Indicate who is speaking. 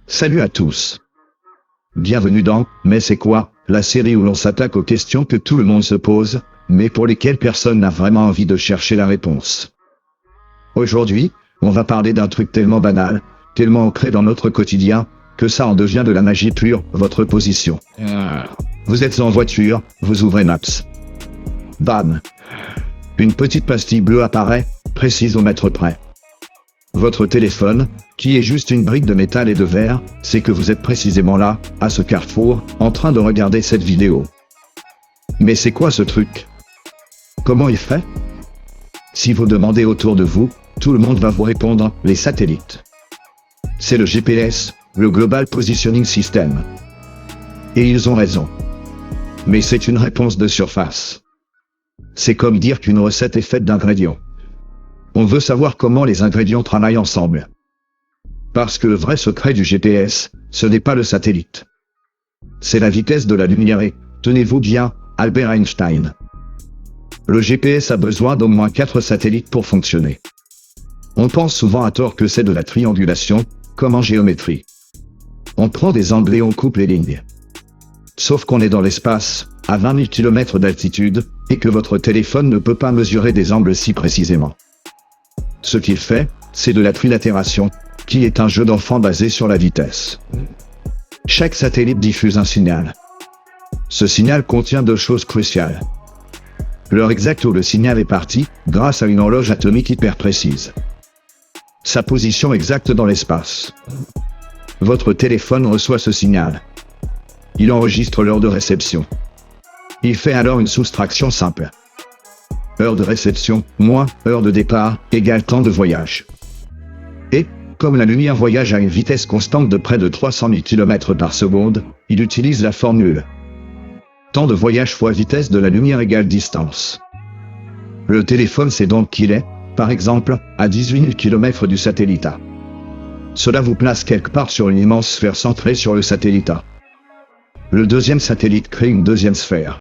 Speaker 1: Salut à tous. Bienvenue dans Mais c'est quoi, la série où l'on s'attaque aux questions que tout le monde se pose, mais pour lesquelles personne n'a vraiment envie de chercher la réponse. Aujourd'hui, on va parler d'un truc tellement banal, tellement ancré dans notre quotidien, que ça en devient de la magie pure, votre position. Vous êtes en voiture, vous ouvrez Maps. Bam! Une petite pastille bleue apparaît, précise au mètre près. Votre téléphone, qui est juste une brique de métal et de verre, c'est que vous êtes précisément là, à ce carrefour, en train de regarder cette vidéo. Mais c'est quoi ce truc? Comment il fait? Si vous demandez autour de vous, tout le monde va vous répondre, les satellites. C'est le GPS, le Global Positioning System. Et ils ont raison. Mais c'est une réponse de surface. C'est comme dire qu'une recette est faite d'ingrédients. On veut savoir comment les ingrédients travaillent ensemble. Parce que le vrai secret du GPS, ce n'est pas le satellite. C'est la vitesse de la lumière et, tenez-vous bien, Albert Einstein. Le GPS a besoin d'au moins 4 satellites pour fonctionner. On pense souvent à tort que c'est de la triangulation, comme en géométrie. On prend des angles et on coupe les lignes. Sauf qu'on est dans l'espace, à 20 000 km d'altitude, et que votre téléphone ne peut pas mesurer des angles si précisément. Ce qu'il fait, c'est de la trilatération, qui est un jeu d'enfant basé sur la vitesse. Chaque satellite diffuse un signal. Ce signal contient 2 choses cruciales. L'heure exacte où le signal est parti, grâce à une horloge atomique hyper précise. Sa position exacte dans l'espace. Votre téléphone reçoit ce signal. Il enregistre l'heure de réception. Il fait alors une soustraction simple. Heure de réception, moins heure de départ, égale temps de voyage. Et, comme la lumière voyage à une vitesse constante de près de 300 000 km par seconde, il utilise la formule. Temps de voyage fois vitesse de la lumière égale distance. Le téléphone sait donc qu'il est, par exemple, à 18 000 km du satellite A. Cela vous place quelque part sur une immense sphère centrée sur le satellite A. Le deuxième satellite crée une deuxième sphère.